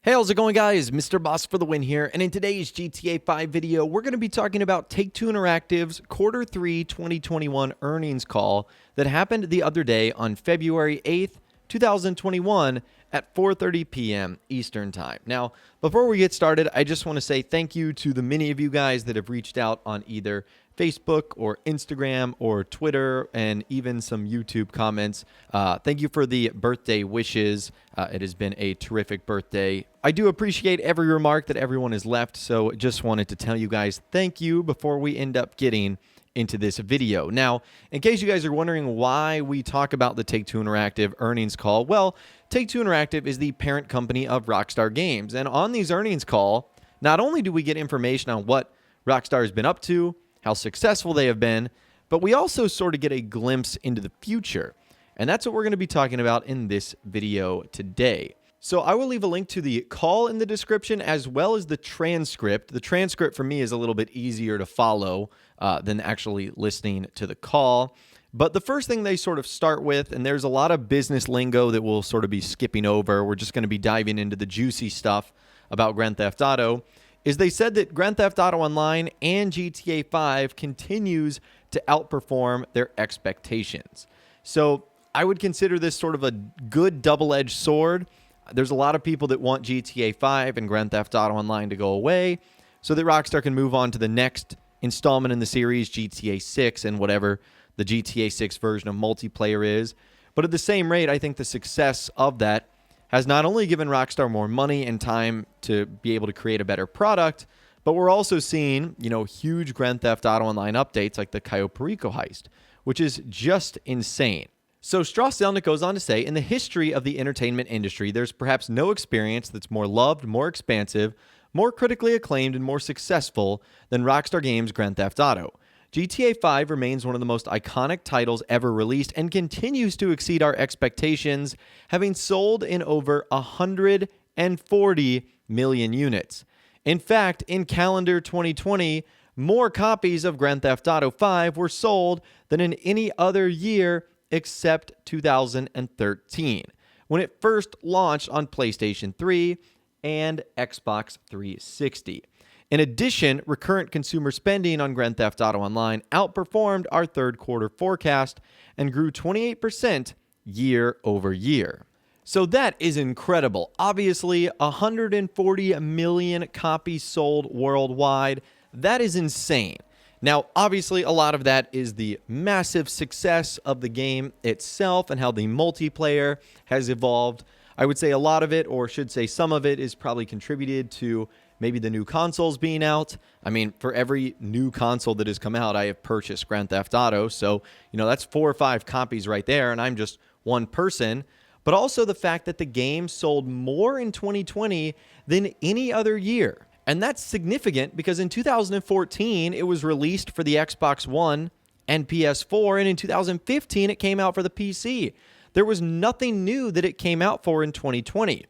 Hey, how's it going, guys? Mr. Boss for the win here, and in today's GTA 5 video, we're going to be talking about Take-Two Interactive's Q3 2021 earnings call that happened the other day on February 8th, 2021 at 4:30 p.m. Eastern Time. Now, before we get started, I just want to say thank you to the many of you guys that have reached out on either Facebook or Instagram or Twitter and even some YouTube comments. Thank you for the birthday wishes. It has been a terrific birthday. I do appreciate every remark that everyone has left, so just wanted to tell you guys thank you before we end up getting into this video. Now, in case you guys are wondering why we talk about the Take-Two Interactive earnings call, well, Take-Two Interactive is the parent company of Rockstar Games, and on these earnings call, not only do we get information on what Rockstar has been up to, how successful they have been, but we also sort of get a glimpse into the future. And that's what we're going to be talking about in this video today. So I will leave a link to the call in the description as well as the transcript. The transcript for me is a little bit easier to follow than actually listening to the call. But the first thing they sort of start with, and there's a lot of business lingo that we'll sort of be skipping over. We're just going to be diving into the juicy stuff about Grand Theft Auto, is they said that Grand Theft Auto Online and GTA 5 continues to outperform their expectations. So I would consider this sort of a good double-edged sword. There's a lot of people that want GTA 5 and Grand Theft Auto Online to go away so that Rockstar can move on to the next installment in the series, GTA 6, and whatever the GTA 6 version of multiplayer is. But at the same rate, I think the success of that has not only given Rockstar more money and time to be able to create a better product, but we're also seeing, huge Grand Theft Auto Online updates like the Cayo Perico heist, which is just insane. So Strauss Zelnick goes on to say, in the history of the entertainment industry, there's perhaps no experience that's more loved, more expansive, more critically acclaimed, and more successful than Rockstar Games' Grand Theft Auto. GTA 5 remains one of the most iconic titles ever released and continues to exceed our expectations, having sold in over 140 million units. In fact, in calendar 2020, more copies of Grand Theft Auto 5 were sold than in any other year except 2013, when it first launched on PlayStation 3 and Xbox 360. In addition, recurrent consumer spending on Grand Theft Auto Online outperformed our third quarter forecast and grew 28% year over year. So that is incredible. Obviously, 140 million copies sold worldwide. That is insane. Now, obviously, a lot of that is the massive success of the game itself and how the multiplayer has evolved. I would say a lot of it, or should say some of it, is probably contributed to maybe the new consoles being out. I mean, for every new console that has come out, I have purchased Grand Theft Auto. So, that's 4 or 5 copies right there, and I'm just one person. But also the fact that the game sold more in 2020 than any other year. And that's significant because in 2014, it was released for the Xbox One and PS4, and in 2015, it came out for the PC. There was nothing new that it came out for in 2020.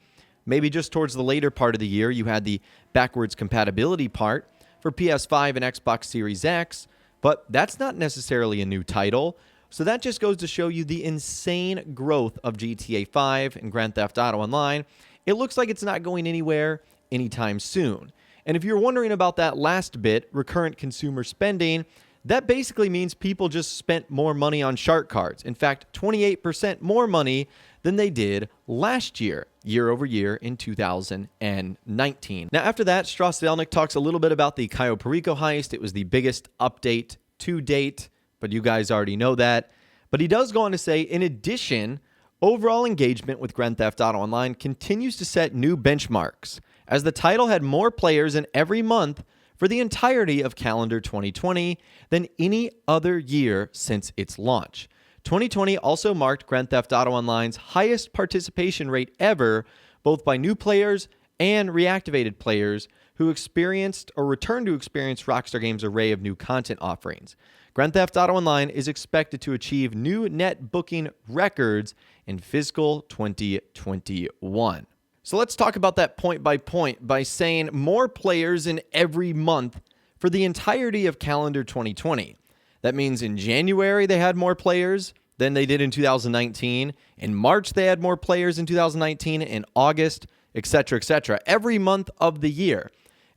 Maybe just towards the later part of the year, you had the backwards compatibility part for PS5 and Xbox Series X, but that's not necessarily a new title. So that just goes to show you the insane growth of GTA 5 and Grand Theft Auto Online. It looks like it's not going anywhere anytime soon. And if you're wondering about that last bit, recurrent consumer spending, that basically means people just spent more money on shark cards. In fact, 28% more money than they did last year, year over year in 2019. Now, after that, Strauss Zelnick talks a little bit about the Cayo Perico heist. It was the biggest update to date, but you guys already know that. But he does go on to say, in addition, overall engagement with Grand Theft Auto Online continues to set new benchmarks, as the title had more players in every month for the entirety of calendar 2020 than any other year since its launch. 2020 also marked Grand Theft Auto Online's highest participation rate ever, both by new players and reactivated players who experienced or returned to experience Rockstar Games' array of new content offerings. Grand Theft Auto Online is expected to achieve new net booking records in fiscal 2021. So let's talk about that point by saying more players in every month for the entirety of calendar 2020. That means in January they had more players than they did in 2019. In March they had more players in 2019. In August etc., every month of the year.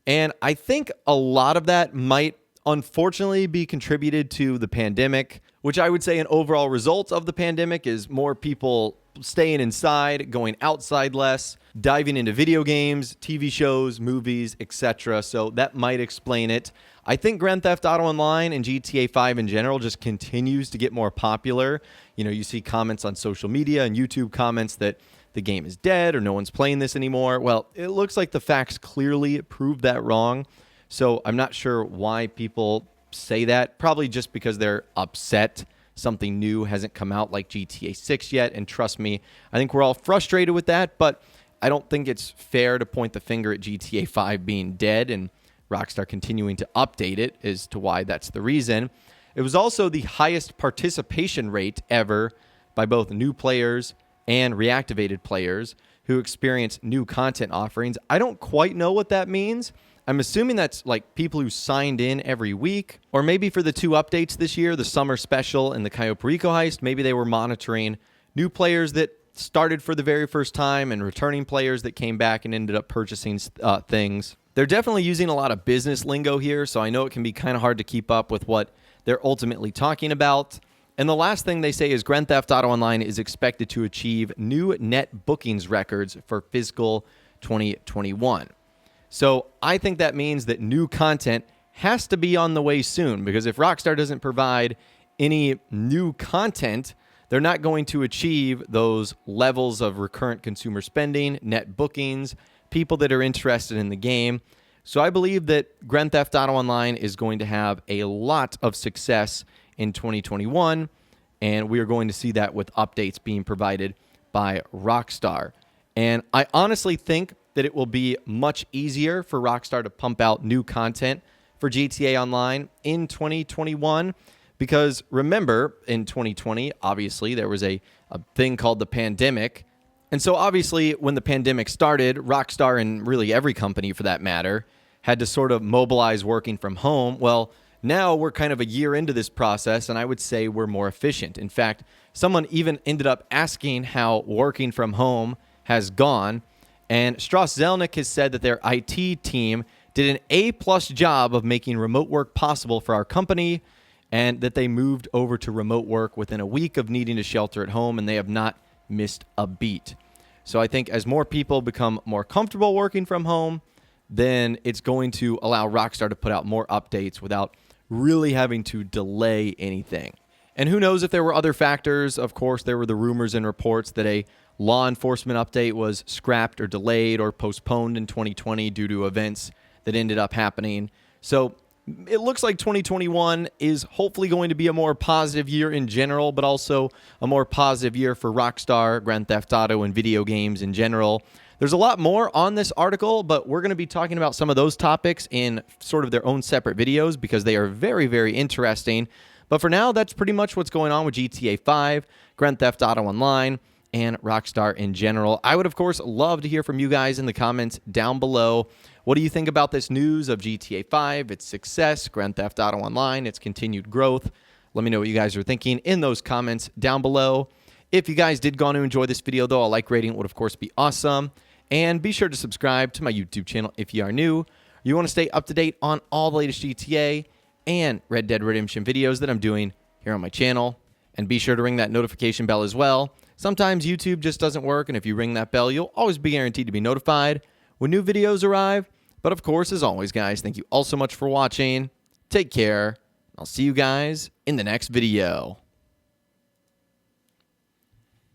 And I think a lot of that might unfortunately be contributed to the pandemic, which I would say an overall result of the pandemic is more people staying inside, going outside less, diving into video games, TV shows, movies, etc. So that might explain it. I think Grand Theft Auto Online and GTA 5 in general just continues to get more popular. You know, you see comments on social media and YouTube comments that the game is dead or no one's playing this anymore. Well, it looks like the facts clearly prove that wrong. So I'm not sure why people say that. Probably just because they're upset something new hasn't come out like GTA 6 yet. And trust me, I think we're all frustrated with that. But I don't think it's fair to point the finger at GTA 5 being dead and Rockstar continuing to update it as to why that's the reason. It was also the highest participation rate ever by both new players and reactivated players who experience new content offerings. I don't quite know what that means. I'm assuming that's like people who signed in every week, or maybe for the 2 updates this year, the Summer Special and the Cayo Perico Heist, maybe they were monitoring new players that started for the very first time and returning players that came back and ended up purchasing things. They're definitely using a lot of business lingo here, so I know it can be kind of hard to keep up with what they're ultimately talking about. And the last thing they say is Grand Theft Auto Online is expected to achieve new net bookings records for fiscal 2021. So I think that means that new content has to be on the way soon, because if Rockstar doesn't provide any new content, they're not going to achieve those levels of recurrent consumer spending, net bookings, people that are interested in the game. So I believe that Grand Theft Auto Online is going to have a lot of success in 2021, and we are going to see that with updates being provided by Rockstar. And I honestly think that it will be much easier for Rockstar to pump out new content for GTA Online in 2021, because remember, in 2020, obviously, there was a thing called the pandemic. And so obviously, when the pandemic started, Rockstar, and really every company for that matter, had to sort of mobilize working from home. Well, now we're kind of a year into this process, and I would say we're more efficient. In fact, someone even ended up asking how working from home has gone, and Strauss Zelnick has said that their IT team did an A-plus job of making remote work possible for our company, and that they moved over to remote work within a week of needing to shelter at home, and they have not missed a beat. So I think as more people become more comfortable working from home, then it's going to allow Rockstar to put out more updates without really having to delay anything. And who knows if there were other factors. Of course, there were the rumors and reports that a law enforcement update was scrapped or delayed or postponed in 2020 due to events that ended up happening. So it looks like 2021 is hopefully going to be a more positive year in general, but also a more positive year for Rockstar, Grand Theft Auto, and video games in general. There's a lot more on this article, but we're going to be talking about some of those topics in sort of their own separate videos because they are very, very interesting. But for now, that's pretty much what's going on with GTA 5, Grand Theft Auto Online, and Rockstar in general. I would, of course, love to hear from you guys in the comments down below. What do you think about this news of GTA 5, its success, Grand Theft Auto Online, its continued growth? Let me know what you guys are thinking in those comments down below. If you guys did go on to enjoy this video, though, a like rating would, of course, be awesome. And be sure to subscribe to my YouTube channel if you are new. You want to stay up to date on all the latest GTA and Red Dead Redemption videos that I'm doing here on my channel. And be sure to ring that notification bell as well. Sometimes YouTube just doesn't work, and if you ring that bell, you'll always be guaranteed to be notified when new videos arrive. But of course, as always, guys, thank you all so much for watching. Take care. I'll see you guys in the next video.